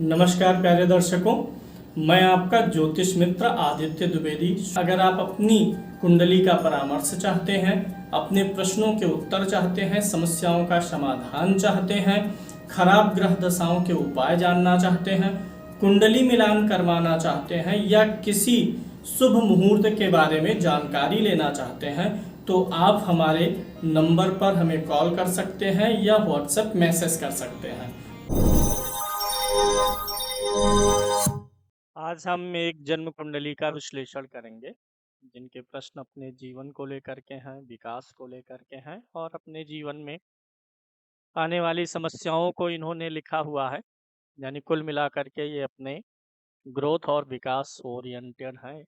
नमस्कार प्यारे दर्शकों, मैं आपका ज्योतिष मित्र आदित्य द्विवेदी। अगर आप अपनी कुंडली का परामर्श चाहते हैं, अपने प्रश्नों के उत्तर चाहते हैं, समस्याओं का समाधान चाहते हैं, खराब ग्रह दशाओं के उपाय जानना चाहते हैं, कुंडली मिलान करवाना चाहते हैं या किसी शुभ मुहूर्त के बारे में जानकारी लेना चाहते हैं, तो आप हमारे नंबर पर हमें कॉल कर सकते हैं या व्हाट्सएप मैसेज कर सकते हैं। आज हम एक जन्म कुंडली का विश्लेषण करेंगे, जिनके प्रश्न अपने जीवन को लेकर के हैं, विकास को लेकर के हैं और अपने जीवन में आने वाली समस्याओं को इन्होंने लिखा हुआ है। यानी कुल मिलाकर के ये अपने ग्रोथ और विकास ओरिएंटेड है।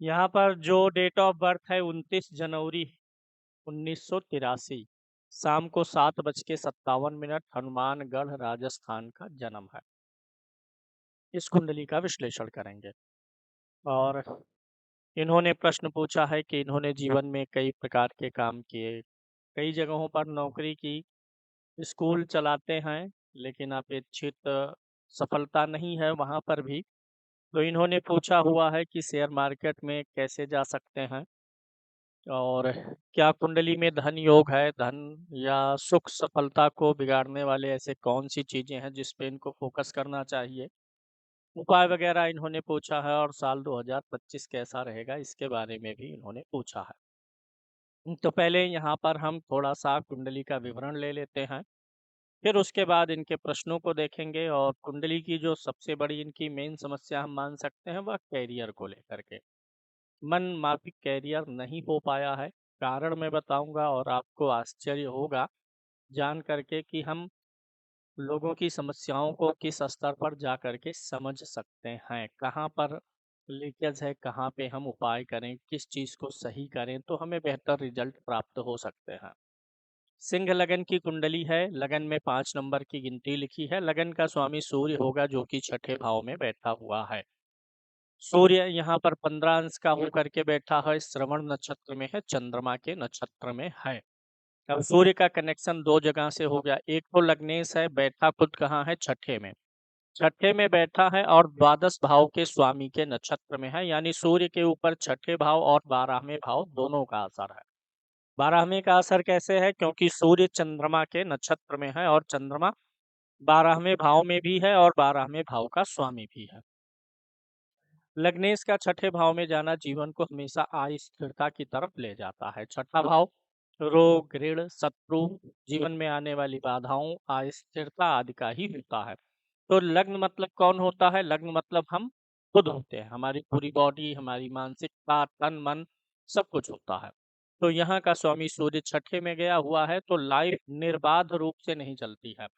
यहाँ पर जो डेट ऑफ बर्थ है 29 जनवरी 1983, शाम को 7:57 हनुमानगढ़ राजस्थान का जन्म है। इस कुंडली का विश्लेषण करेंगे और इन्होंने प्रश्न पूछा है कि इन्होंने जीवन में कई प्रकार के काम किए, कई जगहों पर नौकरी की, स्कूल चलाते हैं लेकिन अपेक्षित सफलता नहीं है वहाँ पर भी। तो इन्होंने पूछा हुआ है कि शेयर मार्केट में कैसे जा सकते हैं और क्या कुंडली में धन योग है, धन या सुख सफलता को बिगाड़ने वाले ऐसे कौन सी चीजें हैं जिस पे इनको फोकस करना चाहिए, उपाय वगैरह इन्होंने पूछा है और साल 2025 कैसा रहेगा इसके बारे में भी इन्होंने पूछा है। तो पहले यहाँ पर हम थोड़ा सा कुंडली का विवरण ले लेते हैं, फिर उसके बाद इनके प्रश्नों को देखेंगे और कुंडली की जो सबसे बड़ी इनकी मेन समस्या हम मान सकते हैं वह कैरियर को लेकर के। मन माफिक कैरियर नहीं हो पाया है, कारण मैं बताऊंगा और आपको आश्चर्य होगा जान करके कि हम लोगों की समस्याओं को किस स्तर पर जा करके समझ सकते हैं, कहाँ पर लीकेज है, कहाँ पे हम उपाय करें, किस चीज़ को सही करें तो हमें बेहतर रिजल्ट प्राप्त हो सकते हैं। सिंह लगन की कुंडली है, लगन में 5 नंबर की गिनती लिखी है, लगन का स्वामी सूर्य होगा जो कि छठे भाव में बैठा हुआ है। सूर्य यहाँ पर 15 अंश का होकर के बैठा है, श्रवण नक्षत्र में है, चंद्रमा के नक्षत्र में है। अब सूर्य का कनेक्शन दो जगह से हो गया, एक तो लग्नेश है, बैठा खुद कहाँ है, छठे में। छठे में बैठा है और द्वादश भाव के स्वामी के नक्षत्र में है, यानी सूर्य के ऊपर छठे भाव और 12वें भाव दोनों का असर है। 12वें का असर कैसे है, क्योंकि सूर्य चंद्रमा के नक्षत्र में है और चंद्रमा 12वें भाव में भी है और 12वें भाव का स्वामी भी है। लग्नेश का छठे भाव में जाना जीवन को हमेशा अस्थिरता की तरफ ले जाता है। छठा भाव रोग, ऋण, शत्रु, जीवन में आने वाली बाधाओं, अस्थिरता आदि का ही होता है। तो लग्न मतलब कौन होता है? लग्न मतलब हम खुद होते हैं, हमारी पूरी बॉडी, हमारी मानसिकता, तन मन सब कुछ होता है। तो यहाँ का स्वामी सूर्य छठे में गया हुआ है तो लाइफ निर्बाध रूप से नहीं चलती है,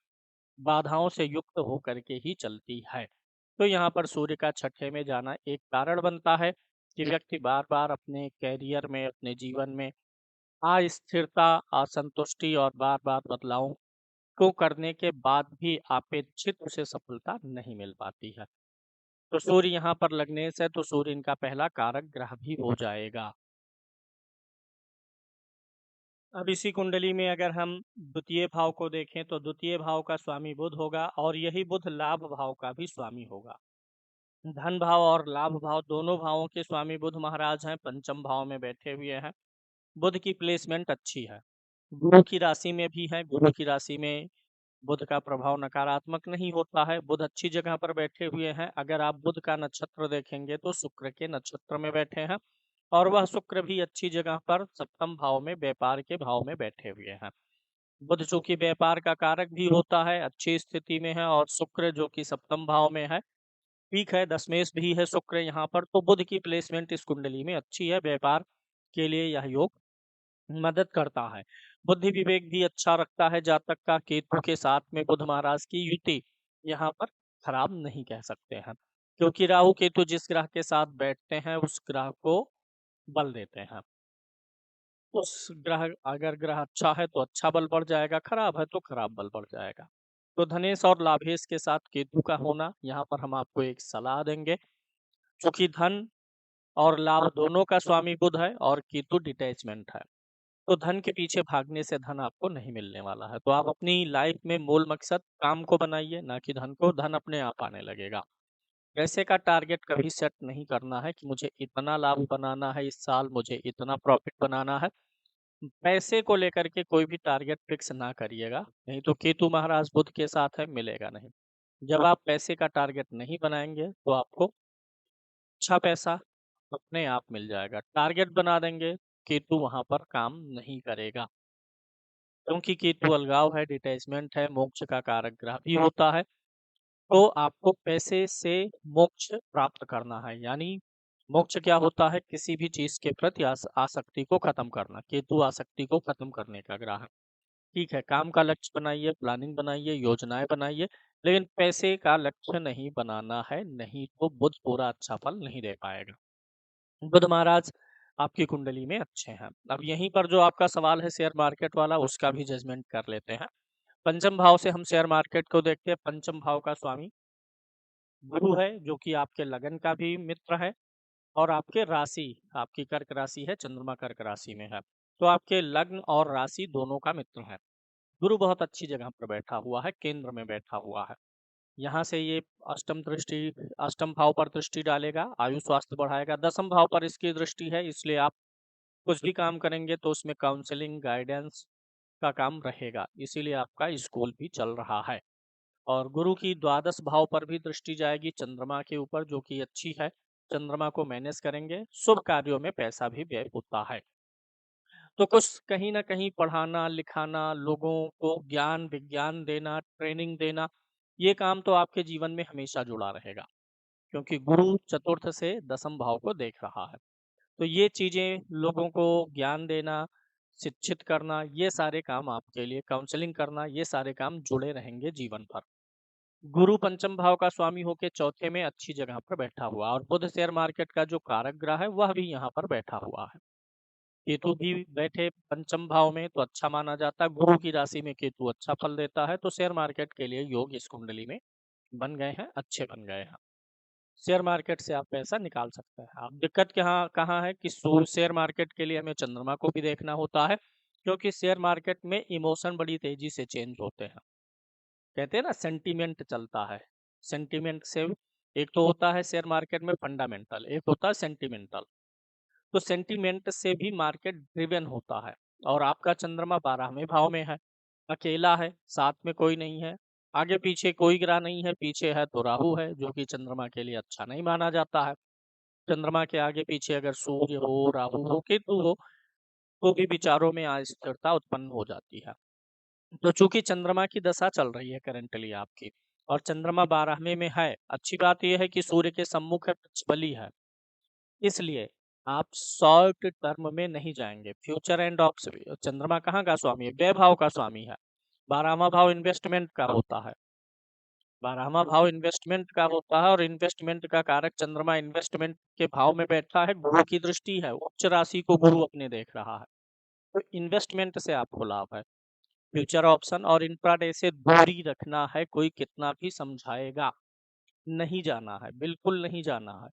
बाधाओं से युक्त होकर के ही चलती है। तो यहाँ पर सूर्य का छठे में जाना एक कारण बनता है कि व्यक्ति बार बार अपने कैरियर में, अपने जीवन में अस्थिरता, असंतुष्टि और बार बार बदलाव को करने के बाद भी अपेक्षित उसे सफलता नहीं मिल पाती है। तो सूर्य यहाँ पर लगने से तो सूर्य इनका पहला कारक ग्रह भी हो जाएगा। अब इसी कुंडली में अगर हम द्वितीय भाव को देखें तो द्वितीय भाव का स्वामी बुध होगा और यही बुध लाभ भाव का भी स्वामी होगा। धन भाव और लाभ भाव दोनों भावों के स्वामी बुध महाराज हैं, पंचम भाव में बैठे हुए हैं। बुध की प्लेसमेंट अच्छी है, गुरु की राशि में भी है। गुरु की राशि में बुध का प्रभाव नकारात्मक नहीं होता है, बुध अच्छी जगह पर बैठे हुए हैं। अगर आप बुध का नक्षत्र देखेंगे तो शुक्र के नक्षत्र में बैठे हैं और वह शुक्र भी अच्छी जगह पर सप्तम भाव में, व्यापार के भाव में बैठे हुए हैं। बुध जो कि व्यापार का कारक भी होता है, अच्छी स्थिति में है और शुक्र जो कि सप्तम भाव में है, ठीक है, दशमेश भी है शुक्र यहाँ पर। तो बुध की प्लेसमेंट इस कुंडली में अच्छी है, व्यापार के लिए यह योग मदद करता है। बुद्धि विवेक भी अच्छा रखता है जातक का। केतु के साथ में बुध महाराज की युति यहाँ पर खराब नहीं कह सकते हैं, क्योंकि राहु केतु जिस ग्रह के साथ बैठते हैं उस ग्रह को बल देते हैं। उस ग्रह, अगर ग्रह अच्छा है तो अच्छा बल बढ़ जाएगा, खराब है तो खराब बल बढ़ जाएगा। तो धनेश और लाभेश के साथ केतु का होना, यहाँ पर हम आपको एक सलाह देंगे। क्योंकि धन और लाभ दोनों का स्वामी बुध है और केतु डिटैचमेंट है, तो धन के पीछे भागने से धन आपको नहीं मिलने वाला है। तो आप अपनी लाइफ में मूल मकसद काम को बनाइए, ना कि धन को। धन अपने आप आने लगेगा। पैसे का टारगेट कभी सेट नहीं करना है कि मुझे इतना लाभ बनाना है इस साल, मुझे इतना प्रॉफिट बनाना है। पैसे को लेकर के कोई भी टारगेट फिक्स ना करिएगा, नहीं तो केतु महाराज बुध के साथ है, मिलेगा नहीं। जब आप पैसे का टारगेट नहीं बनाएंगे तो आपको अच्छा पैसा अपने आप मिल जाएगा। टारगेट बना देंगे, केतु वहां पर काम नहीं करेगा, क्योंकि केतु अलगाव है, डिटैचमेंट है, मोक्ष का कारक ग्रह भी होता है। तो आपको पैसे से मोक्ष प्राप्त करना है, यानी मोक्ष क्या होता है? किसी भी चीज के प्रति आसक्ति को खत्म करना। केतु आसक्ति को खत्म करने का ग्रह है। ठीक है, काम का लक्ष्य बनाइए, प्लानिंग बनाइए, योजनाएं बनाइए, लेकिन पैसे का लक्ष्य नहीं बनाना है, नहीं तो बुध पूरा अच्छा फल नहीं दे पाएगा। बुध महाराज आपकी कुंडली में अच्छे हैं। अब यहीं पर जो आपका सवाल है शेयर मार्केट वाला, उसका भी जजमेंट कर लेते हैं। पंचम भाव से हम शेयर मार्केट को देखते हैं। पंचम भाव का स्वामी गुरु है, जो कि आपके लगन का भी मित्र है, और आपके राशि, आपकी कर्क राशि है, चंद्रमा कर्क राशि में है, तो आपके लग्न और राशि दोनों का मित्र है। गुरु बहुत अच्छी जगह पर बैठा हुआ है, केंद्र में बैठा हुआ है। यहाँ से ये अष्टम दृष्टि, अष्टम भाव पर दृष्टि डालेगा, आयु स्वास्थ्य बढ़ाएगा। दसम भाव पर इसकी दृष्टि है, इसलिए आप कुछ भी काम करेंगे तो उसमें काउंसलिंग, गाइडेंस का काम रहेगा, इसीलिए आपका स्कूल भी चल रहा है। और गुरु की द्वादश भाव पर भी दृष्टि जाएगी चंद्रमा के ऊपर, जो कि अच्छी है। चंद्रमा को मैनेज करेंगे, शुभ कार्यों में पैसा भी व्यय होता है। तो कुछ कहीं ना कहीं पढ़ाना लिखाना, लोगों को ज्ञान विज्ञान देना, ट्रेनिंग देना, ये काम तो आपके जीवन में हमेशा जुड़ा रहेगा, क्योंकि गुरु चतुर्थ से दसम भाव को देख रहा है। तो ये चीजें, लोगों को ज्ञान देना, शिक्षित करना, ये सारे काम आपके लिए, काउंसलिंग करना, ये सारे काम जुड़े रहेंगे जीवन भर। गुरु पंचम भाव का स्वामी होके चौथे में अच्छी जगह पर बैठा हुआ, और बुध शेयर मार्केट का जो कारक ग्रह है वह भी यहाँ पर बैठा हुआ है। केतु भी बैठे पंचम भाव में तो अच्छा माना जाता है। गुरु की राशि में केतु अच्छा फल देता है, तो शेयर मार्केट के लिए योग इस कुंडली में बन गए हैं, अच्छे बन गए हैं। शेयर मार्केट से आप पैसा निकाल सकते हैं। अब दिक्कत कहाँ कहाँ है कि शेयर मार्केट के लिए हमें चंद्रमा को भी देखना होता है, क्योंकि शेयर मार्केट में इमोशन बड़ी तेजी से चेंज होते हैं। कहते हैं ना, सेंटीमेंट चलता है। सेंटीमेंट से एक तो होता है शेयर मार्केट में फंडामेंटल, एक होता है सेंटीमेंटल। तो सेंटीमेंट से भी मार्केट ड्रिवन होता है। और आपका चंद्रमा 12वें भाव में है, अकेला है, साथ में कोई नहीं है, आगे पीछे कोई ग्रह नहीं है। पीछे है तो राहु है, जो कि चंद्रमा के लिए अच्छा नहीं माना जाता है। चंद्रमा के आगे पीछे अगर सूर्य हो, राहु हो, केतु हो, तो भी विचारों में अस्थिरता उत्पन्न हो जाती है। तो चूंकि चंद्रमा की दशा चल रही है करंटली आपकी, और चंद्रमा 12वें में है, अच्छी बात यह है कि सूर्य के सम्मुख है, बली है, इसलिए आप शॉर्ट टर्म में नहीं जाएंगे। फ्यूचर एंड ऑप्शन, चंद्रमा कहाँ का स्वामी है? व्यय भाव का स्वामी है। 12वां भाव इन्वेस्टमेंट का होता है। 12वां भाव इन्वेस्टमेंट का होता है, और इन्वेस्टमेंट का कारक चंद्रमा इन्वेस्टमेंट के भाव में बैठा है। गुरु की दृष्टि है, उच्च राशि को गुरु अपने देख रहा है, तो इन्वेस्टमेंट से आपको लाभ है। फ्यूचर ऑप्शन और इंट्राडे से दूरी रखना है, कोई कितना भी समझाएगा, नहीं जाना है, बिल्कुल नहीं जाना है।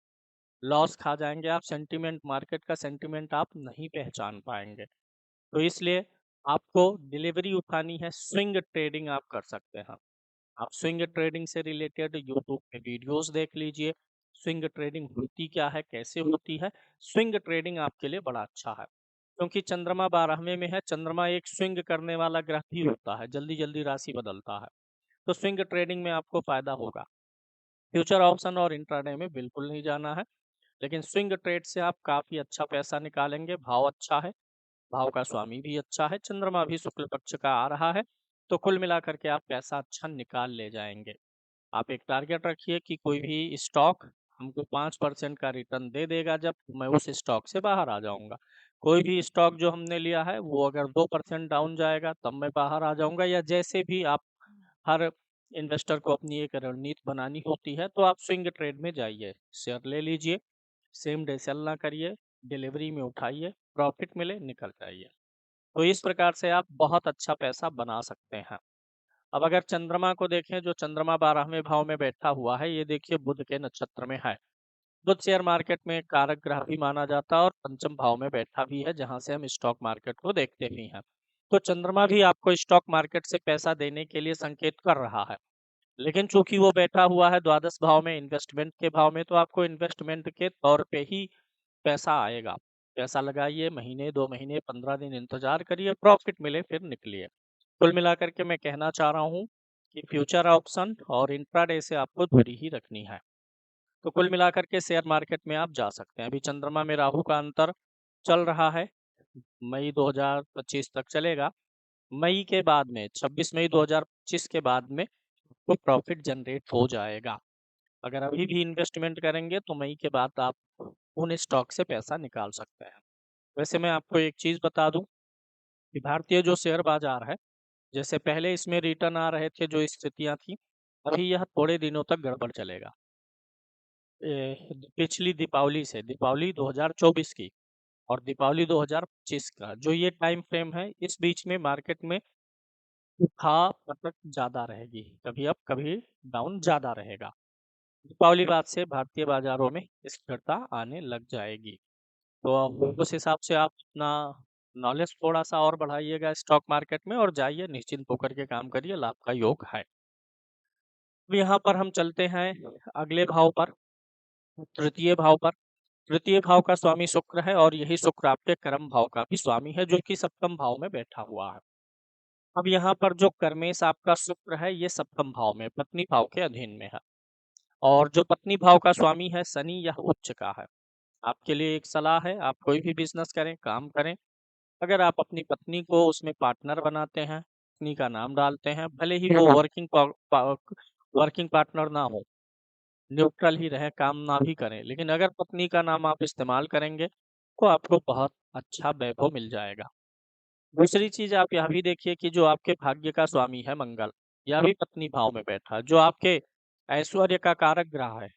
लॉस खा जाएंगे आप, सेंटीमेंट, मार्केट का सेंटीमेंट आप नहीं पहचान पाएंगे। तो इसलिए आपको डिलीवरी उठानी है, स्विंग ट्रेडिंग आप कर सकते हैं। आप स्विंग ट्रेडिंग से रिलेटेड यूट्यूब पे वीडियोस देख लीजिए। स्विंग ट्रेडिंग होती क्या है, कैसे होती है? स्विंग ट्रेडिंग आपके लिए बड़ा अच्छा है, क्योंकि चंद्रमा 12वें में है। चंद्रमा एक स्विंग करने वाला ग्रह भी होता है, जल्दी जल्दी राशि बदलता है, तो स्विंग ट्रेडिंग में आपको फायदा होगा। फ्यूचर ऑप्शन और इंट्राडे में बिल्कुल नहीं जाना है, लेकिन स्विंग ट्रेड से आप काफी अच्छा पैसा निकालेंगे। भाव अच्छा है, भाव का स्वामी भी अच्छा है, चंद्रमा भी शुक्ल पक्ष का आ रहा है, तो कुल मिलाकर के आप पैसा अच्छा निकाल ले जाएंगे। आप एक टारगेट रखिए कि कोई भी स्टॉक हमको 5% का रिटर्न दे देगा, जब मैं उस स्टॉक से बाहर आ जाऊंगा। कोई भी स्टॉक जो हमने लिया है वो अगर 2% डाउन जाएगा तब मैं बाहर आ जाऊंगा, या जैसे भी आप, हर इन्वेस्टर को अपनी एक रणनीति बनानी होती है। तो आप स्विंग ट्रेड में जाइए, शेयर ले लीजिए, सेम डे सेल ना करिए, डिलीवरी में उठाइए, प्रॉफिट मिले निकल जाइए। तो इस प्रकार से आप बहुत अच्छा पैसा बना सकते हैं। अब अगर चंद्रमा को देखें, जो चंद्रमा 12वें भाव में बैठा हुआ है, ये देखिए बुध के नक्षत्र में है। बुध शेयर मार्केट में कारक ग्रह भी माना जाता है और पंचम भाव में बैठा भी है, जहां से हम स्टॉक मार्केट को देखते भी हैं। तो चंद्रमा भी आपको स्टॉक मार्केट से पैसा देने के लिए संकेत कर रहा है, लेकिन चूंकि वो बैठा हुआ है द्वादश भाव में, इन्वेस्टमेंट के भाव में, तो आपको इन्वेस्टमेंट के तौर पे ही पैसा आएगा। पैसा लगाइए, महीने 2 महीने 15 दिन इंतजार करिए, प्रॉफिट मिले फिर निकलिए। कुल मिलाकर के मैं कहना चाह रहा हूँ कि फ्यूचर ऑप्शन और इंट्राडे से आपको दूरी ही रखनी है। तो कुल मिलाकर के शेयर मार्केट में आप जा सकते हैं। अभी चंद्रमा में राहु का अंतर चल रहा है, मई 2025 तक चलेगा। मई के बाद में 26 मई 2025 के बाद में वो प्रॉफिट जनरेट हो जाएगा। अगर अभी भी इन्वेस्टमेंट करेंगे तो मई के बाद आप उन स्टॉक से पैसा निकाल सकते हैं। वैसे मैं आपको एक चीज बता दूं कि भारतीय जो शेयर बाजार है, जैसे पहले इसमें रिटर्न आ रहे थे, जो स्थितियां थी, अभी यह थोड़े दिनों तक गड़बड़ चलेगा। पिछली दीपावली से, दीपावली 2024 की और दीपावली 2025 का जो ये टाइम फ्रेम है, इस बीच में मार्केट में उठा पटक ज्यादा रहेगी, कभी अप कभी डाउन ज्यादा रहेगा। दीपावली बाद से भारतीय बाजारों में स्थिरता आने लग जाएगी। तो उस हिसाब से आप अपना नॉलेज थोड़ा सा और बढ़ाइएगा स्टॉक मार्केट में, और जाइए निश्चिंत होकर के काम करिए, लाभ का योग है। अब यहाँ पर हम चलते हैं अगले भाव पर, तृतीय भाव पर। तृतीय भाव का स्वामी शुक्र है और यही शुक्र आपके कर्म भाव का भी स्वामी है, जो कि सप्तम भाव में बैठा हुआ है। अब यहाँ पर जो कर्मेश आपका शुक्र है, ये सप्तम भाव में पत्नी भाव के अधीन में है, और जो पत्नी भाव का स्वामी है शनि, यह उच्च का है। आपके लिए एक सलाह है, आप कोई भी बिजनेस करें, काम करें, अगर आप अपनी पत्नी को उसमें पार्टनर बनाते हैं, पत्नी का नाम डालते हैं, भले ही वो वर्किंग पार्टनर ना हो, न्यूट्रल ही रहे, काम ना भी करें, लेकिन अगर पत्नी का नाम आप इस्तेमाल करेंगे तो आपको बहुत अच्छा वैभव मिल जाएगा। दूसरी चीज आप यह भी देखिए कि जो आपके भाग्य का स्वामी है मंगल, यह भी पत्नी भाव में बैठा है, जो आपके ऐश्वर्य का कारक ग्रह है।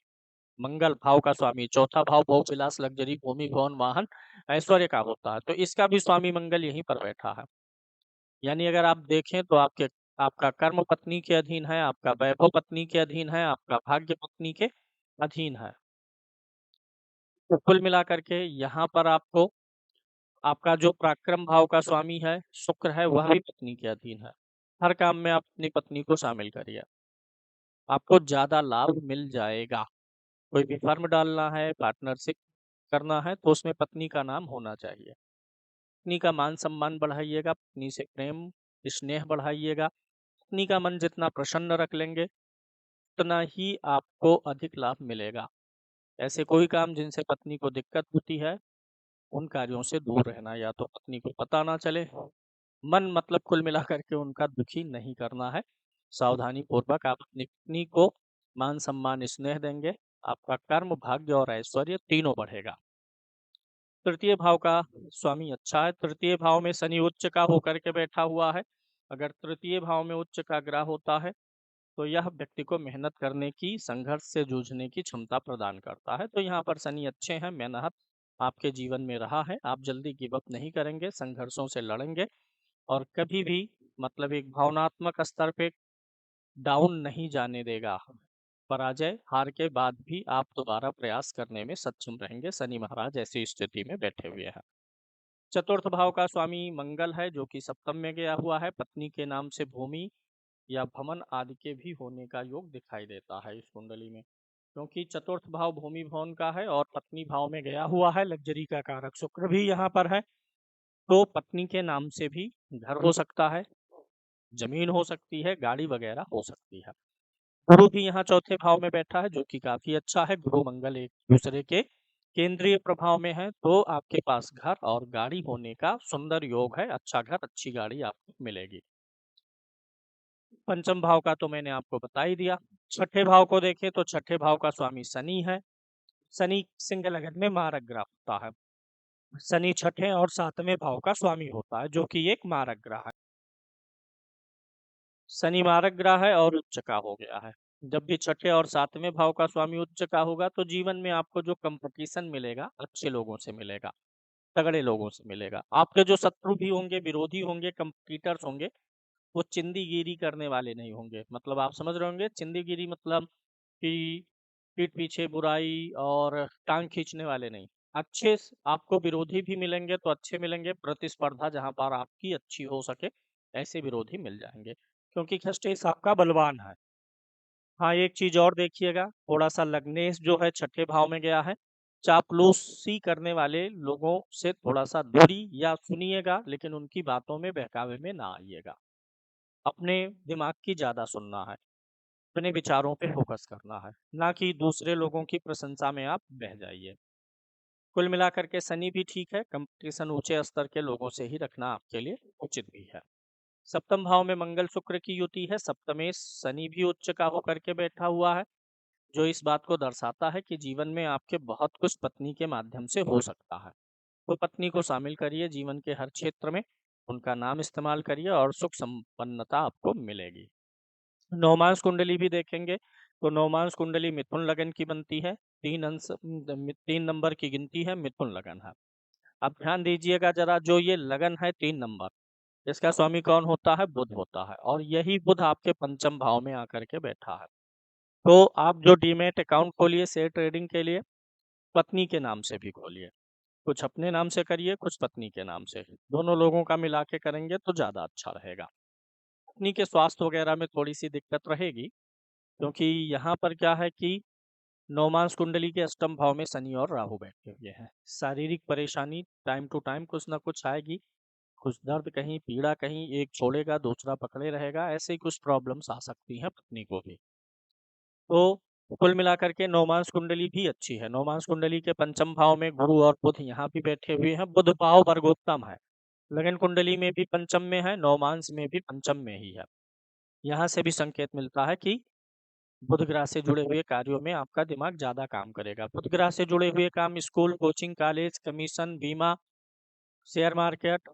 मंगल भाव का स्वामी, चौथा भाव भोग विलास लग्जरी भूमि भवन वाहन ऐश्वर्य का होता है, तो इसका भी स्वामी मंगल यहीं पर बैठा है। यानी अगर आप देखें तो आपका कर्म पत्नी के अधीन है, आपका वैभव पत्नी के अधीन है, आपका भाग्य पत्नी के अधीन है। तो कुल मिलाकर के यहाँ पर आपको आपका जो पराक्रम भाव का स्वामी है शुक्र है, वह भी पत्नी के अधीन है। हर काम में आप अपनी पत्नी को शामिल करिए, आपको ज्यादा लाभ मिल जाएगा। कोई भी फर्म डालना है, पार्टनरशिप करना है, तो उसमें पत्नी का नाम होना चाहिए। पत्नी का मान सम्मान बढ़ाइएगा, पत्नी से प्रेम स्नेह बढ़ाइएगा। पत्नी का मन जितना प्रसन्न रख लेंगे, उतना ही आपको अधिक लाभ मिलेगा। ऐसे कोई काम जिनसे पत्नी को दिक्कत होती है, उन कार्यों से दूर रहना, या तो पत्नी को पता ना चले, मन मतलब कुल मिलाकर के उनका दुखी नहीं करना है। सावधानी पूर्वक आप अपनी पत्नी को मान सम्मान स्नेह देंगे, आपका कर्म भाग्य और ऐश्वर्य तीनों बढ़ेगा। तृतीय भाव का स्वामी अच्छा है, तृतीय भाव में शनि उच्च का होकर के बैठा हुआ है। अगर तृतीय भाव में उच्च का ग्रह होता है तो यह व्यक्ति को मेहनत करने की, संघर्ष से जूझने की क्षमता प्रदान करता है। तो यहाँ पर शनि अच्छे हैं, मेहनत आपके जीवन में रहा है, आप जल्दी गिव अप नहीं करेंगे, संघर्षों से लड़ेंगे, और कभी भी मतलब एक भावनात्मक स्तर पे डाउन नहीं जाने देगा। पराजय हार के बाद भी आप दोबारा प्रयास करने में सक्षम रहेंगे, शनि महाराज ऐसी स्थिति में बैठे हुए हैं। चतुर्थ भाव का स्वामी मंगल है, जो कि सप्तम में गया हुआ है। पत्नी के नाम से भूमि या भवन आदि के भी होने का योग दिखाई देता है इस कुंडली में, क्योंकि चतुर्थ भाव भूमि भवन का है और पत्नी भाव में गया हुआ है। लग्जरी का कारक शुक्र भी यहाँ पर है, तो पत्नी के नाम से भी घर हो सकता है, जमीन हो सकती है, गाड़ी वगैरह हो सकती है। गुरु भी यहाँ चौथे भाव में बैठा है, जो कि काफी अच्छा है। गुरु मंगल एक दूसरे के केंद्रीय प्रभाव में है, तो आपके पास घर और गाड़ी होने का सुंदर योग है, अच्छा घर अच्छी गाड़ी आपको मिलेगी। पंचम भाव का तो मैंने आपको बता ही दिया। छठे भाव को देखें तो छठे भाव का स्वामी शनि है। शनि सिंह लगन में मारक ग्रह होता है। शनि छठे और सातवें भाव का स्वामी होता है, जो कि एक मारक ग्रह है। शनि मारक ग्रह है और उच्च का हो गया है। जब भी छठे और सातवें भाव का स्वामी उच्च का होगा, तो जीवन में आपको जो कंपटीशन मिलेगा, अच्छे लोगों से मिलेगा, तगड़े लोगों से मिलेगा। आपके जो शत्रु भी होंगे, विरोधी होंगे, कंपटीटर्स होंगे, वो चिंदीगिरी करने वाले नहीं होंगे। मतलब आप समझ रहे होंगे चिंदीगिरी मतलब कि पीठ पीछे बुराई और टांग खींचने वाले नहीं। अच्छे आपको विरोधी भी मिलेंगे तो अच्छे मिलेंगे, प्रतिस्पर्धा जहां पर आपकी अच्छी हो सके ऐसे विरोधी मिल जाएंगे, क्योंकि खष्टेश आपका बलवान है। हाँ, एक चीज और देखिएगा, थोड़ा सा लग्नेश जो है छठे भाव में गया है। चापलूसी करने वाले लोगों से थोड़ा सा दूरी, या सुनिएगा लेकिन उनकी बातों में बहकावे में ना आइएगा। अपने दिमाग की ज्यादा सुनना है, अपने विचारों पे फोकस करना है, ना कि दूसरे लोगों की प्रशंसा में आप बह जाइए। कुल मिलाकर के शनि भी ठीक है, कंपटीशन ऊंचे स्तर के लोगों से ही रखना आपके लिए उचित भी है। सप्तम भाव में मंगल शुक्र की युति है, सप्तमेश शनि भी उच्च का होकर के बैठा हुआ है, जो इस बात को दर्शाता है कि जीवन में आपके बहुत कुछ पत्नी के माध्यम से हो सकता है। तो पत्नी को शामिल करिए जीवन के हर क्षेत्र में, उनका नाम इस्तेमाल करिए और सुख संपन्नता आपको मिलेगी। नवमांश कुंडली भी देखेंगे तो नवमांश कुंडली मिथुन लगन की बनती है। 3 नंबर की गिनती है, मिथुन लगन है। अब ध्यान दीजिएगा जरा, जो ये लगन है 3 नंबर, इसका स्वामी कौन होता है? बुध होता है, और यही बुध आपके पंचम भाव में आकर के बैठा है। तो आप जो डीमेट अकाउंट खोलिए शेयर ट्रेडिंग के लिए, पत्नी के नाम से भी खोलिए, कुछ अपने नाम से करिए, कुछ पत्नी के नाम से, दोनों लोगों का मिला के करेंगे तो ज्यादा अच्छा रहेगा। पत्नी के स्वास्थ्य वगैरह में थोड़ी सी दिक्कत रहेगी, क्योंकि यहाँ पर क्या है कि नवमांश कुंडली के अष्टम भाव में शनि और राहु बैठे हुए हैं। शारीरिक परेशानी टाइम टू टाइम कुछ ना कुछ आएगी, कुछ दर्द कहीं, पीड़ा कहीं, एक छोड़ेगा दूसरा पकड़े रहेगा, ऐसे ही कुछ प्रॉब्लम्स आ सकती हैं पत्नी को भी। तो कुल मिलाकर के नवमांश कुंडली भी अच्छी है। नवमांश कुंडली के पंचम भाव में गुरु और बुध यहाँ भी बैठे हुए हैं, बुध भाव वर्गोत्तम है, लगन कुंडली में भी पंचम में है, नवमांश में भी पंचम में ही है। यहाँ से भी संकेत मिलता है कि बुध ग्रह से जुड़े हुए कार्यों में आपका दिमाग ज्यादा काम करेगा। बुध ग्रह से जुड़े हुए काम स्कूल, कोचिंग, कॉलेज, कमीशन, बीमा, शेयर मार्केट,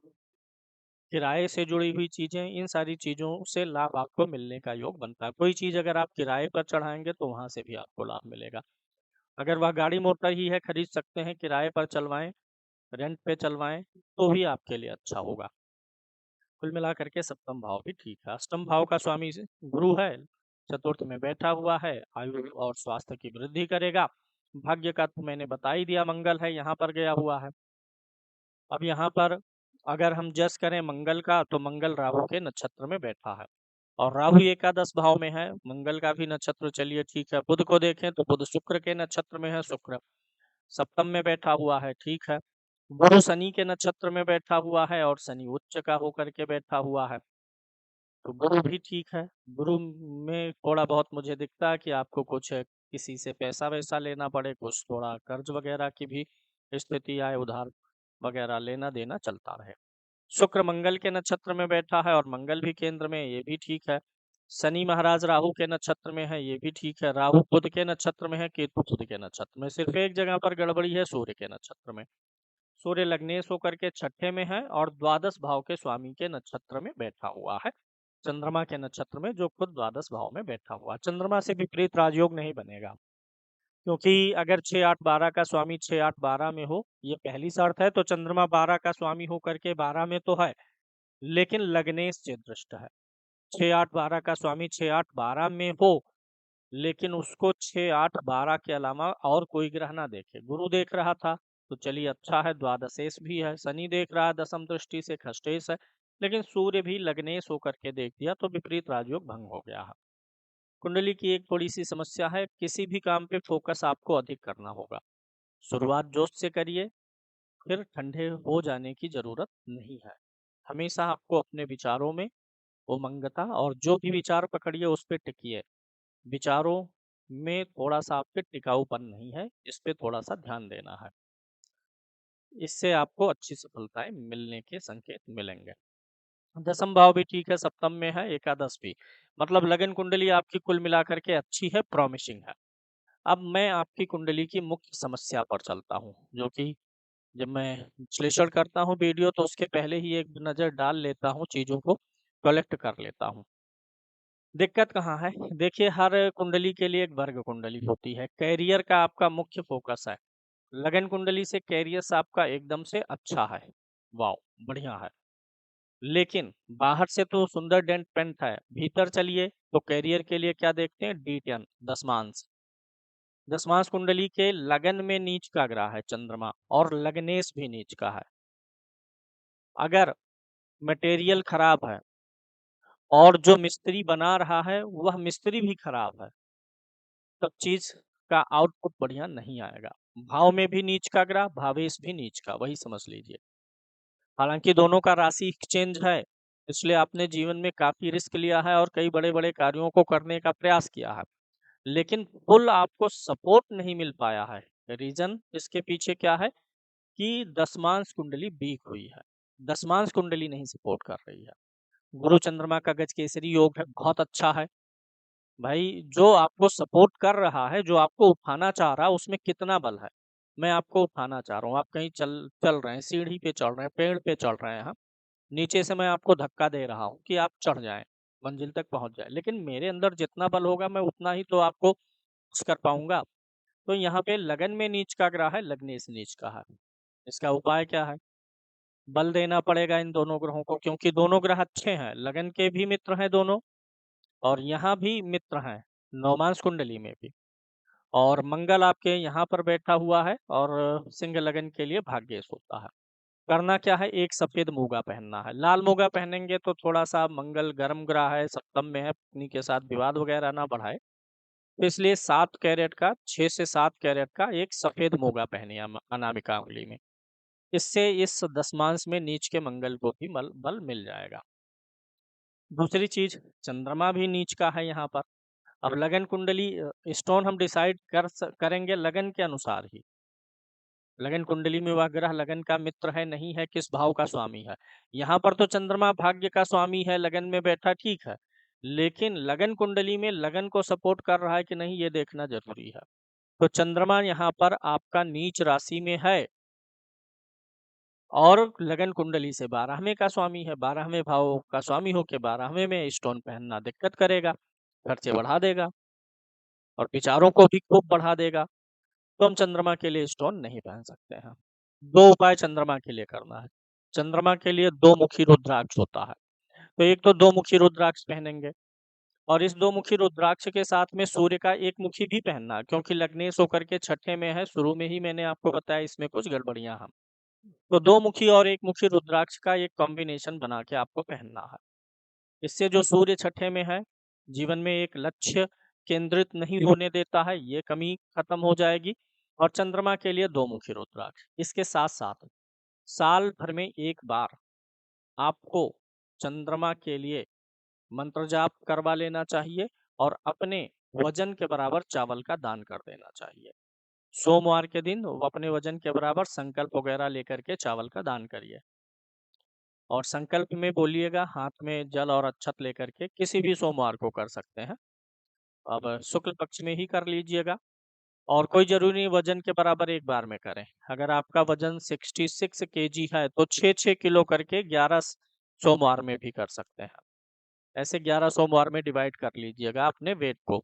किराए से जुड़ी हुई चीजें, इन सारी चीजों से लाभ आपको मिलने का योग बनता है। कोई चीज अगर आप किराए पर चढ़ाएंगे तो वहां से भी आपको लाभ मिलेगा। अगर वह गाड़ी मोटर ही है, खरीद सकते हैं, किराए पर चलवाएं, रेंट पे चलवाएं, तो भी आपके लिए अच्छा होगा। कुल मिलाकर के सप्तम भाव भी ठीक है। अष्टम भाव का स्वामी गुरु है, चतुर्थ में बैठा हुआ है, आयु और स्वास्थ्य की वृद्धि करेगा। भाग्य का तो मैंने बता ही दिया, मंगल है यहाँ पर गया हुआ है। अब यहाँ पर अगर हम जस करें मंगल का, तो मंगल राहु के नक्षत्र में बैठा है, और राहु एकादश भाव में है, मंगल का भी नक्षत्र चलिए ठीक है। बुध को देखें तो बुध शुक्र के नक्षत्र में है, शुक्र सप्तम में बैठा हुआ है, ठीक है। गुरु शनि के नक्षत्र में बैठा हुआ है, और शनि उच्च का होकर के बैठा हुआ है, तो गुरु भी ठीक है। गुरु में थोड़ा बहुत मुझे दिखता है कि आपको कुछ किसी से पैसा वैसा लेना पड़े, कुछ थोड़ा कर्ज वगैरह की भी स्थिति आए, उधार वगैरह लेना देना चलता रहे। शुक्र मंगल के नक्षत्र में बैठा है, और मंगल भी केंद्र में, ये भी ठीक है। शनि महाराज राहु के नक्षत्र में है, ये भी ठीक है। राहु बुध के नक्षत्र में है, केतु बुध के नक्षत्र में। सिर्फ एक जगह पर गड़बड़ी है, सूर्य के नक्षत्र में। सूर्य लग्नेश होकर के छठे में है, और द्वादश भाव के स्वामी के नक्षत्र में बैठा हुआ है, चंद्रमा के नक्षत्र में, जो खुद द्वादश भाव में बैठा हुआ है। चंद्रमा से विपरीत राजयोग नहीं बनेगा, क्योंकि अगर 6 8 12 का स्वामी 6 8 12 में हो, ये पहली शर्त है, तो चंद्रमा 12 का स्वामी होकर के 12 में तो है, लेकिन लग्नेश से दृष्ट है। 6 8 12 का स्वामी 6 8 12 में हो, लेकिन उसको 6 8 12 के अलावा और कोई ग्रह ना देखे। गुरु देख रहा था तो चलिए अच्छा है, द्वादशेश भी है। शनि देख रहा है दशम दृष्टि से, खष्टेश है। लेकिन सूर्य भी लग्नेश होकर के देख दिया तो विपरीत राजयोग भंग हो गया है। कुंडली की एक थोड़ी सी समस्या है, किसी भी काम पे फोकस आपको अधिक करना होगा। शुरुआत जोश से करिए, फिर ठंडे हो जाने की जरूरत नहीं है। हमेशा आपको अपने विचारों में उमंगता, और जो भी विचार पकड़िए उस पर टिकिए। विचारों में थोड़ा सा आपके टिकाऊपन नहीं है, इस पे थोड़ा सा ध्यान देना है। इससे आपको अच्छी सफलताएं मिलने के संकेत मिलेंगे। दसम भाव भी ठीक है, सप्तम में है, एकादश भी, मतलब लगन कुंडली आपकी कुल मिलाकर के अच्छी है, प्रॉमिसिंग है। अब मैं आपकी कुंडली की मुख्य समस्या पर चलता हूँ, जो कि जब मैं विश्लेषण करता हूँ वीडियो, तो उसके पहले ही एक नज़र डाल लेता हूँ, चीज़ों को कलेक्ट कर लेता हूँ। दिक्कत कहाँ है? देखिए, हर कुंडली के लिए एक वर्ग कुंडली होती है। कैरियर का आपका मुख्य फोकस है, लगन कुंडली से कैरियर आपका एकदम से अच्छा है, वाह बढ़िया है। लेकिन बाहर से तो सुंदर डेंट पेंट है, भीतर चलिए तो कैरियर के लिए क्या देखते हैं? D10 दशमांश। दसवांश कुंडली के लगन में नीच का ग्रह है चंद्रमा, और लग्नेश भी नीच का है। अगर मटेरियल खराब है और जो मिस्त्री बना रहा है वह मिस्त्री भी खराब है, तब चीज का आउटपुट बढ़िया नहीं आएगा। भाव में भी नीच का ग्रह, भावेश भी नीच का, वही समझ लीजिए। हालांकि दोनों का राशि एक्सचेंज है, इसलिए आपने जीवन में काफी रिस्क लिया है और कई बड़े बड़े कार्यों को करने का प्रयास किया है, लेकिन फुल आपको सपोर्ट नहीं मिल पाया है। रीजन इसके पीछे क्या है कि दसमांश कुंडली वीक हुई है, दसमांश कुंडली नहीं सपोर्ट कर रही है। गुरु चंद्रमा का गज केसरी योग है, बहुत अच्छा है भाई। जो आपको सपोर्ट कर रहा है, जो आपको उठाना चाह रहा है, उसमें कितना बल है। मैं आपको उठाना चाह रहा हूँ, आप कहीं चल चल रहे हैं, सीढ़ी पे चढ़ रहे हैं, पेड़ पे चढ़ रहे हैं, नीचे से मैं आपको धक्का दे रहा हूँ कि आप चढ़ जाएं, मंजिल तक पहुंच जाए, लेकिन मेरे अंदर जितना बल होगा मैं उतना ही तो आपको पुश कर पाऊंगा। तो यहाँ पे लगन में नीच का ग्रह है, लगने से नीच का है। इसका उपाय क्या है? बल देना पड़ेगा इन दोनों ग्रहों को, क्योंकि दोनों ग्रह अच्छे हैं, लगन के भी मित्र हैं दोनों, और यहाँ भी मित्र हैं नवमांश कुंडली में भी। और मंगल आपके यहाँ पर बैठा हुआ है, और सिंह लगन के लिए भाग्येश होता है। करना क्या है, एक सफेद मूगा पहनना है। लाल मूगा पहनेंगे तो थोड़ा सा मंगल गर्म ग्रह है, सप्तम में है, पत्नी के साथ विवाद वगैरह ना बढ़ाए, तो इसलिए 7 कैरेट का, 6 से 7 कैरेट का एक सफेद मूगा पहनिए अनामिका उंगली में। इससे इस दसमांश में नीच के मंगल को भी बल मिल जाएगा। दूसरी चीज, चंद्रमा भी नीच का है यहाँ पर। अब लगन कुंडली स्टोन हम डिसाइड करेंगे लगन के अनुसार ही। लगन कुंडली में वह ग्रह लगन का मित्र है नहीं है, किस भाव का स्वामी है। यहाँ पर तो चंद्रमा भाग्य का स्वामी है, लगन में बैठा, ठीक है, लेकिन लगन कुंडली में लगन को सपोर्ट कर रहा है कि नहीं, ये देखना जरूरी है। तो चंद्रमा यहाँ पर आपका नीच राशि में है, और लगन कुंडली से 12वें का स्वामी है, 12वें भाव का स्वामी होके 12वें में स्टोन पहनना दिक्कत करेगा, खर्चे बढ़ा देगा और विचारों को भी खूब बढ़ा देगा। तो हम चंद्रमा के लिए स्टोन नहीं पहन सकते हैं। दो उपाय चंद्रमा के लिए करना है। चंद्रमा के लिए दो मुखी रुद्राक्ष होता है, तो एक तो दो मुखी रुद्राक्ष पहनेंगे, और इस दो मुखी रुद्राक्ष के साथ में सूर्य का एक मुखी भी पहनना है, क्योंकि लग्नेश होकर के छठे में है, शुरू में ही मैंने आपको बताया इसमें कुछ गड़बड़ियां हैं। तो दो मुखी और एक मुखी रुद्राक्ष का एक कॉम्बिनेशन बना के आपको पहनना है। इससे जो सूर्य छठे में है, जीवन में एक लक्ष्य केंद्रित नहीं होने देता है, ये कमी खत्म हो जाएगी। और चंद्रमा के लिए दो मुखी रुद्राक्ष। इसके साथ साथ साल भर में एक बार आपको चंद्रमा के लिए मंत्र जाप करवा लेना चाहिए, और अपने वजन के बराबर चावल का दान कर देना चाहिए। सोमवार के दिन वो अपने वजन के बराबर संकल्प वगैरह लेकर के चावल का दान करिए, और संकल्प में बोलिएगा, हाथ में जल और अक्षत लेकर के, किसी भी सोमवार को कर सकते हैं, अब शुक्ल पक्ष में ही कर लीजिएगा। और कोई जरूरी नहीं वजन के बराबर एक बार में करें। अगर आपका वजन 66 kg है तो 6-6 किलो करके 11 सोमवार में भी कर सकते हैं। ऐसे 11 सोमवार में डिवाइड कर लीजिएगा अपने वेट को।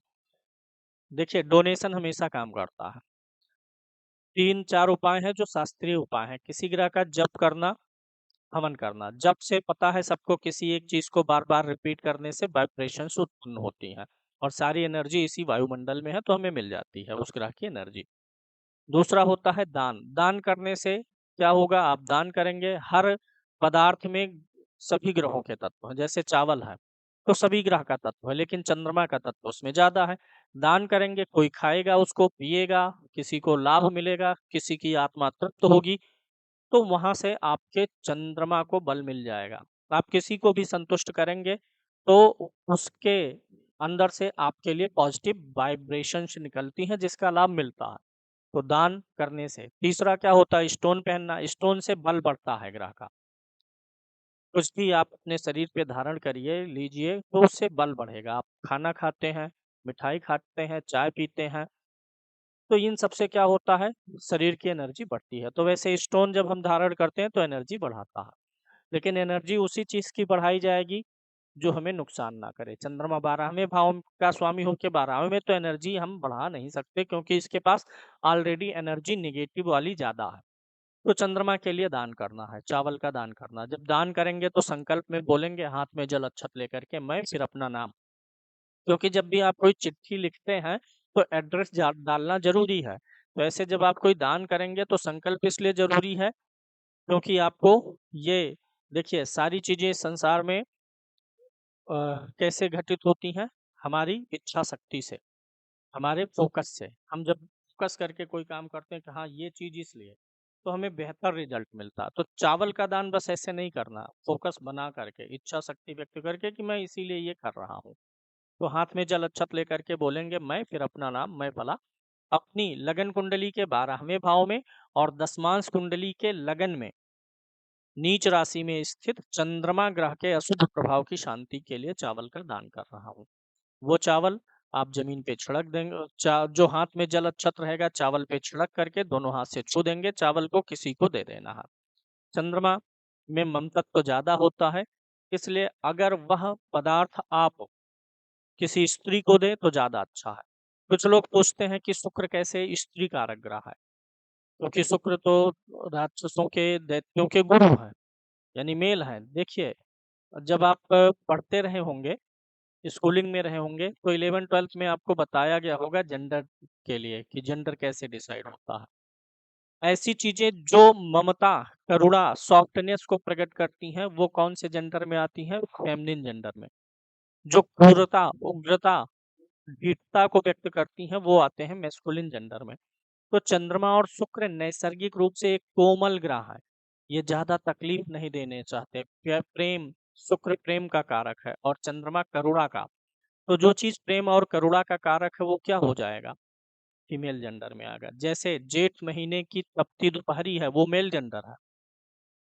देखिए, डोनेशन हमेशा काम करता है। 3-4 उपाय हैं जो शास्त्रीय उपाय हैं। किसी ग्रह का जप करना, हवन करना। जप से पता है सबको, किसी एक चीज को बार बार रिपीट करने से वाइब्रेशंस उत्पन्न होती हैं, और सारी एनर्जी इसी वायुमंडल में है, तो हमें मिल जाती है उस ग्रह की एनर्जी। दूसरा होता है दान। दान करने से क्या होगा, आप दान करेंगे, हर पदार्थ में सभी ग्रहों के तत्व हैं। जैसे चावल है तो सभी ग्रह का तत्व है, लेकिन चंद्रमा का तत्व उसमें ज्यादा है। दान करेंगे, कोई खाएगा, उसको पिएगा, किसी को लाभ मिलेगा, किसी की आत्मा तृप्त होगी, तो वहां से आपके चंद्रमा को बल मिल जाएगा। आप किसी को भी संतुष्ट करेंगे तो उसके अंदर से आपके लिए पॉजिटिव वाइब्रेशंस निकलती हैं, जिसका लाभ मिलता है। तो दान करने से। तीसरा क्या होता है, स्टोन पहनना। स्टोन से बल बढ़ता है ग्रह का। कुछ भी आप अपने शरीर पे धारण करिए, लीजिए, तो उससे बल बढ़ेगा। आप खाना खाते हैं, मिठाई खाते हैं, चाय पीते हैं, तो इन सबसे क्या होता है, शरीर की एनर्जी बढ़ती है। तो वैसे स्टोन जब हम धारण करते हैं तो एनर्जी बढ़ाता है, लेकिन एनर्जी उसी चीज की बढ़ाई जाएगी जो हमें नुकसान ना करे। चंद्रमा 12वें भाव का स्वामी होकर 12वें में, तो एनर्जी हम बढ़ा नहीं सकते, क्योंकि इसके पास ऑलरेडी एनर्जी निगेटिव वाली ज्यादा है। तो चंद्रमा के लिए दान करना है, चावल का दान करना। जब दान करेंगे तो संकल्प में बोलेंगे, हाथ में जल अक्षत लेकर के, मैं फिर अपना नाम। क्योंकि जब भी आप कोई चिट्ठी लिखते हैं तो एड्रेस डालना जरूरी है। तो ऐसे जब आप कोई दान करेंगे तो संकल्प इसलिए जरूरी है क्योंकि आपको ये देखिए सारी चीजें संसार में कैसे घटित होती हैं, हमारी इच्छा शक्ति से, हमारे फोकस से। हम जब फोकस करके कोई काम करते हैं कि हाँ ये चीज इसलिए, तो हमें बेहतर रिजल्ट मिलता है। तो चावल का दान बस ऐसे नहीं करना, फोकस बना करके, इच्छा शक्ति व्यक्त करके कि मैं इसीलिए ये कर रहा हूँ। तो हाथ में जल अक्षत लेकर के बोलेंगे मैं, फिर अपना नाम मैं फला, अपनी लगन कुंडली के 12वें भाव में और दशमांश कुंडली के लगन में नीच राशि में स्थित चंद्रमा ग्रह के अशुभ प्रभाव की शांति के लिए चावल का दान कर रहा हूँ। वो चावल आप जमीन पे छिड़क देंगे, जो हाथ में जल अक्षत रहेगा चावल पे छिड़क करके दोनों हाथ से छू देंगे, चावल को किसी को दे देना है। चंद्रमा में ममतत्व तो ज्यादा होता है, इसलिए अगर वह पदार्थ आप किसी स्त्री को दे तो ज्यादा अच्छा है। कुछ लोग पूछते हैं कि शुक्र कैसे स्त्री कारक ग्रह है, क्योंकि शुक्र तो राक्षसों के दैत्यों के गुरु है, यानी मेल है। देखिए जब आप पढ़ते रहे होंगे, स्कूलिंग में रहे होंगे, तो 11th-12th में आपको बताया गया होगा जेंडर के लिए कि जेंडर कैसे डिसाइड होता है। ऐसी चीजें जो ममता, करुणा, सॉफ्टनेस को प्रकट करती हैं वो कौन से जेंडर में आती हैं? फेमिनिन जेंडर में। जो क्रूरता, उग्रता, वीरता को व्यक्त करती हैं वो आते हैं मैस्कुलिन जेंडर में। तो चंद्रमा और शुक्र नैसर्गिक रूप से एक कोमल ग्रह है, ये ज्यादा तकलीफ नहीं देने चाहते। प्रेम, शुक्र प्रेम का कारक है और चंद्रमा करुणा का। तो जो चीज प्रेम और करुणा का कारक है वो क्या हो जाएगा? फीमेल जेंडर में आएगा। जैसे जेठ महीने की तपती दोपहरी है वो मेल जेंडर है,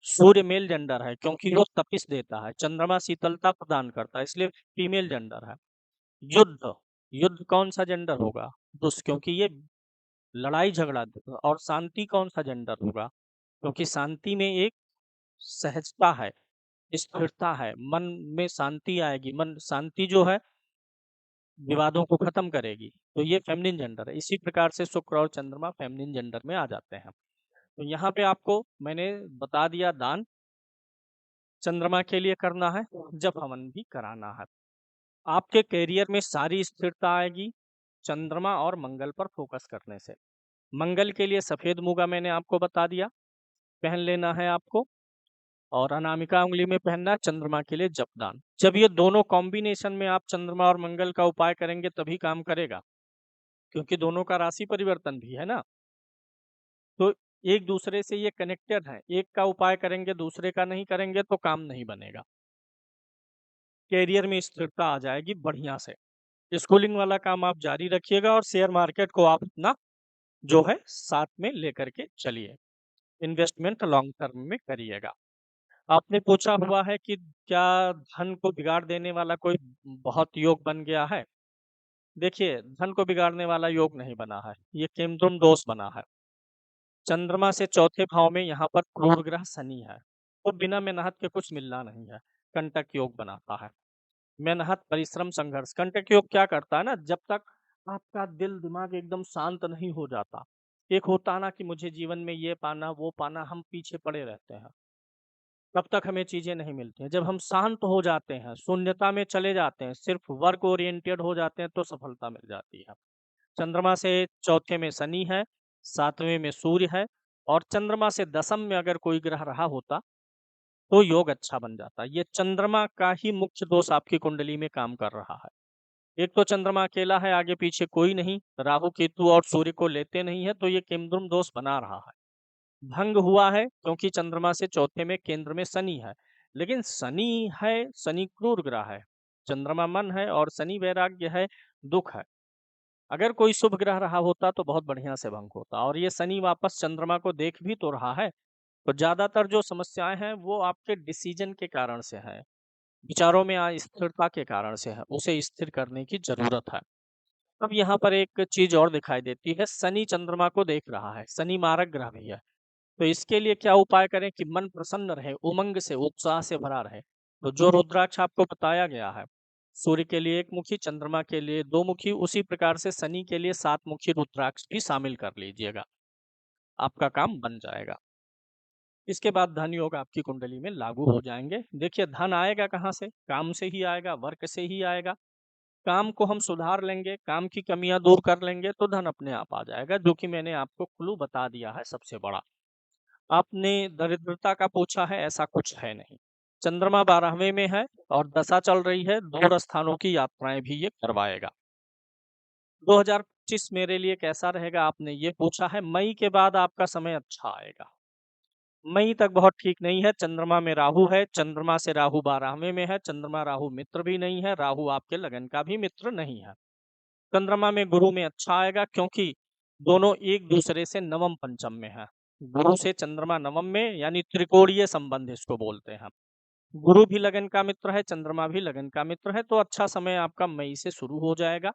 सूर्य मेल जेंडर है क्योंकि वो तपिश देता है, चंद्रमा शीतलता प्रदान करता है, इसलिए फीमेल जेंडर है। युद्ध, युद्ध कौन सा जेंडर होगा? पुरुष, क्योंकि ये लड़ाई झगड़ा देता। और शांति कौन सा जेंडर होगा? क्योंकि शांति में एक सहजता है, स्थिरता है, मन में शांति आएगी, मन शांति जो है विवादों को खत्म करेगी। तो ये फेमिनिन जेंडर है। इसी प्रकार से शुक्र और चंद्रमा फेमिनिन जेंडर में आ जाते हैं। तो यहाँ पे आपको मैंने बता दिया दान चंद्रमा के लिए करना है, जब हवन भी कराना है। आपके करियर में सारी स्थिरता आएगी चंद्रमा और मंगल पर फोकस करने से। मंगल के लिए सफेद मूंगा मैंने आपको बता दिया, पहन लेना है आपको, और अनामिका उंगली में पहनना है। चंद्रमा के लिए जपदान, जब ये दोनों कॉम्बिनेशन में आप चंद्रमा और मंगल का उपाय करेंगे तभी काम करेगा, क्योंकि दोनों का राशि परिवर्तन भी है ना। तो एक दूसरे से ये कनेक्टेड है, एक का उपाय करेंगे दूसरे का नहीं करेंगे तो काम नहीं बनेगा। कैरियर में स्थिरता आ जाएगी बढ़िया से। स्कूलिंग वाला काम आप जारी रखिएगा और शेयर मार्केट को आप अपना जो है साथ में लेकर के चलिए, इन्वेस्टमेंट लॉन्ग टर्म में करिएगा। आपने पूछा हुआ है कि क्या धन को बिगाड़ देने वाला कोई बहुत योग बन गया है? देखिए धन को बिगाड़ने वाला योग नहीं बना है, ये केमद्रुम दोष बना है। चंद्रमा से चौथे भाव में यहाँ पर क्रूर ग्रह शनि है, तो बिना मेहनत के कुछ मिलना नहीं है, कंटक योग बनाता है। मेहनत, परिश्रम, संघर्ष। कंटक योग क्या करता है ना, जब तक आपका दिल दिमाग एकदम शांत नहीं हो जाता, एक होता ना कि मुझे जीवन में ये पाना वो पाना, हम पीछे पड़े रहते हैं, तब तक हमें चीजें नहीं मिलती हैं। जब हम शांत हो जाते हैं, शून्यता में चले जाते हैं, सिर्फ वर्क ओरिएंटेड हो जाते हैं, तो सफलता मिल जाती है। चंद्रमा से चौथे में शनि है, 7वें में सूर्य है, और चंद्रमा से दशम में अगर कोई ग्रह रहा होता तो योग अच्छा बन जाता। ये चंद्रमा का ही मुख्य दोष आपकी कुंडली में काम कर रहा है। एक तो चंद्रमा अकेला है, आगे पीछे कोई नहीं, राहु केतु और सूर्य को लेते नहीं है, तो ये केमद्रुम दोष बना रहा है। भंग हुआ है क्योंकि चंद्रमा से चौथे में केंद्र में शनि है, लेकिन शनि है, शनि क्रूर ग्रह है, चंद्रमा मन है और शनि वैराग्य है, दुख है। अगर कोई शुभ ग्रह रहा होता तो बहुत बढ़िया से भंग होता। और ये शनि वापस चंद्रमा को देख भी तो रहा है, तो ज्यादातर जो समस्याएं हैं वो आपके डिसीजन के कारण से है, विचारों में अस्थिरता के कारण से है, उसे स्थिर करने की जरूरत है। अब यहाँ पर एक चीज और दिखाई देती है, शनि चंद्रमा को देख रहा है, शनि मारक ग्रह भी है। तो इसके लिए क्या उपाय करें कि मन प्रसन्न रहे, उमंग से, उत्साह से भरा रहे? तो जो रुद्राक्ष आपको बताया गया है, सूर्य के लिए एक मुखी, चंद्रमा के लिए दो मुखी, उसी प्रकार से शनि के लिए 7 मुखी रुद्राक्ष भी शामिल कर लीजिएगा, आपका काम बन जाएगा। इसके बाद धन योग आपकी कुंडली में लागू हो जाएंगे। देखिए धन आएगा कहाँ से? काम से ही आएगा, वर्क से ही आएगा। काम को हम सुधार लेंगे, काम की कमियां दूर कर लेंगे तो धन अपने आप आ जाएगा, जो कि मैंने आपको क्लू बता दिया है सबसे बड़ा। आपने दरिद्रता का पूछा है, ऐसा कुछ है नहीं। चंद्रमा 12वें में है और दशा चल रही है, दूर स्थानों की यात्राएं भी ये करवाएगा। 2025 मेरे लिए कैसा रहेगा आपने ये पूछा है। मई के बाद आपका समय अच्छा आएगा। मई तक बहुत ठीक नहीं है। चंद्रमा में राहु है, चंद्रमा से राहु 12वें में है। चंद्रमा राहु मित्र भी नहीं है, राहु आपके लगन का भी मित्र नहीं है। चंद्रमा में गुरु में अच्छा आएगा, क्योंकि दोनों एक दूसरे से नवम पंचम में है। गुरु से चंद्रमा नवम में, यानी त्रिकोणीय संबंध इसको बोलते हैं। गुरु भी लगन का मित्र है, चंद्रमा भी लगन का मित्र है, तो अच्छा समय आपका मई से शुरू हो जाएगा।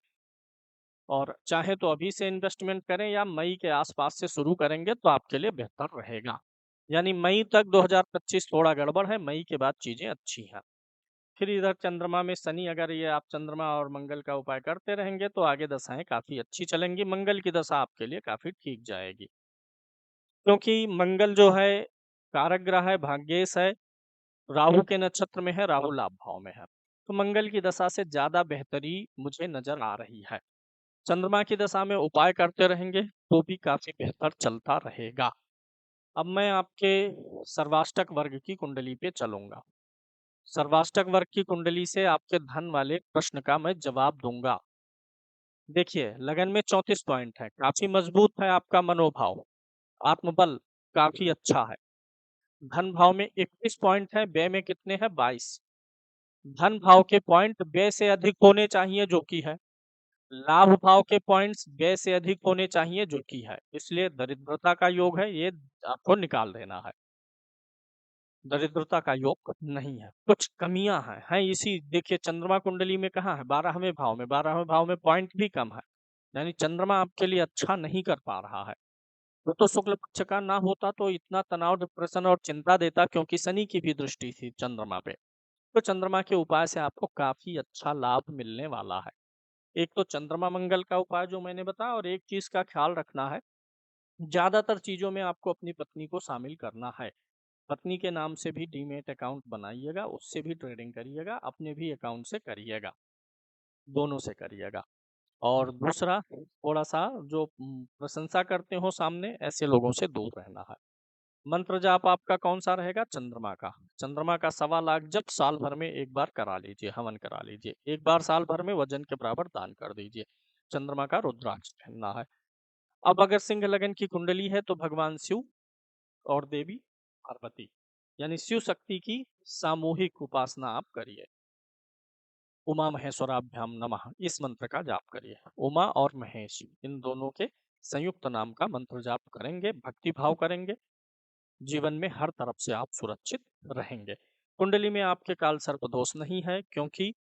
और चाहे तो अभी से इन्वेस्टमेंट करें या मई के आसपास से शुरू करेंगे तो आपके लिए बेहतर रहेगा। यानी मई तक 2025 थोड़ा गड़बड़ है, मई के बाद चीजें अच्छी हैं। फिर इधर चंद्रमा में शनि, अगर ये आप चंद्रमा और मंगल का उपाय करते रहेंगे तो आगे दशाएं काफी अच्छी चलेंगी। मंगल की दशा आपके लिए काफी ठीक जाएगी, क्योंकि मंगल जो है कारक ग्रह है, भाग्येश है, राहु के नक्षत्र में है, राहु लाभ भाव में है, तो मंगल की दशा से ज्यादा बेहतरी मुझे नजर आ रही है। चंद्रमा की दशा में उपाय करते रहेंगे तो भी काफी बेहतर चलता रहेगा। अब मैं आपके सर्वाष्टक वर्ग की कुंडली पे चलूंगा। सर्वाष्टक वर्ग की कुंडली से आपके धन वाले प्रश्न का मैं जवाब दूंगा। देखिए, लगन में 34 पॉइंट है, काफी मजबूत है आपका मनोभाव, आत्मबल काफी अच्छा है। धन भाव में 21 पॉइंट है, व्यय में कितने हैं? 22। धन भाव के पॉइंट व्यय से अधिक होने चाहिए, जो कि है। लाभ भाव के पॉइंट्स व्यय से अधिक होने चाहिए, जो कि है। इसलिए दरिद्रता का योग है, ये आपको निकाल देना है। दरिद्रता का योग नहीं है, कुछ कमियां हैं इसी। देखिए, चंद्रमा कुंडली में कहाँ है? 12वें भाव में। 12वें भाव में पॉइंट भी कम है, यानी चंद्रमा आपके लिए अच्छा नहीं कर पा रहा है। वो तो शुक्ल पक्ष का ना होता तो इतना तनाव, डिप्रेशन और चिंता देता, क्योंकि शनि की भी दृष्टि थी चंद्रमा पे। तो चंद्रमा के उपाय से आपको काफी अच्छा लाभ मिलने वाला है। एक तो चंद्रमा मंगल का उपाय जो मैंने बताया, और एक चीज का ख्याल रखना है, ज्यादातर चीजों में आपको अपनी पत्नी को शामिल करना है। पत्नी के नाम से भी डीमेट अकाउंट बनाइएगा, उससे भी ट्रेडिंग करिएगा, अपने भी अकाउंट से करिएगा, दोनों से करिएगा। और दूसरा, थोड़ा सा जो प्रशंसा करते हो सामने, ऐसे लोगों से दूर रहना है। मंत्र जाप आपका कौन सा रहेगा? चंद्रमा का। चंद्रमा का 1.25 लाख जब साल भर में एक बार करा लीजिए, हवन करा लीजिए। एक बार साल भर में वजन के बराबर दान कर दीजिए। चंद्रमा का रुद्राक्ष पहनना है। अब अगर सिंह लगन की कुंडली है तो भगवान शिव और देवी पार्वती, यानी शिव शक्ति की सामूहिक उपासना आप करिए। उमा महेश्वराभ्याम नमः, इस मंत्र का जाप करिए। उमा और महेश, इन दोनों के संयुक्त नाम का मंत्र जाप करेंगे, भक्ति भाव करेंगे, जीवन में हर तरफ से आप सुरक्षित रहेंगे। कुंडली में आपके काल सर्प दोष नहीं है, क्योंकि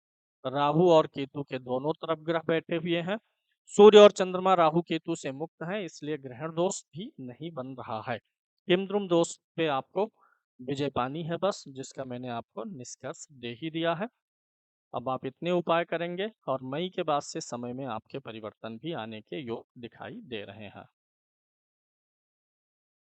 राहु और केतु के दोनों तरफ ग्रह बैठे हुए हैं। सूर्य और चंद्रमा राहु केतु से मुक्त हैं, इसलिए ग्रहण दोष भी नहीं बन रहा है। हिमद्रुम दोष पे आपको विजय पानी है बस, जिसका मैंने आपको निष्कर्ष दे ही दिया है। अब आप इतने उपाय करेंगे और मई के बाद से समय में आपके परिवर्तन भी आने के योग दिखाई दे रहे हैं।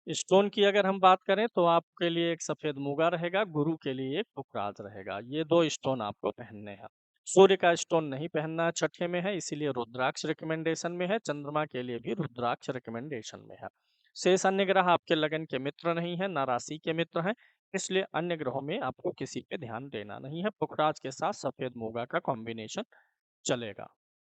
स्टोन की अगर हम बात करें तो आपके लिए एक सफेद मूगा रहेगा, गुरु के लिए एक पुखराज रहेगा। ये 2 स्टोन आपको पहनने हैं। सूर्य का स्टोन नहीं पहनना है, छठे में है, इसीलिए रुद्राक्ष रिकमेंडेशन में है। चंद्रमा के लिए भी रुद्राक्ष रिकमेंडेशन में है। शेष अन्य ग्रह आपके लगन के मित्र नहीं है, ना राशि के मित्र हैं, इसलिए अन्य ग्रहों में आपको किसी पे ध्यान देना नहीं है। पुखराज के साथ सफेद मूगा का कॉम्बिनेशन चलेगा।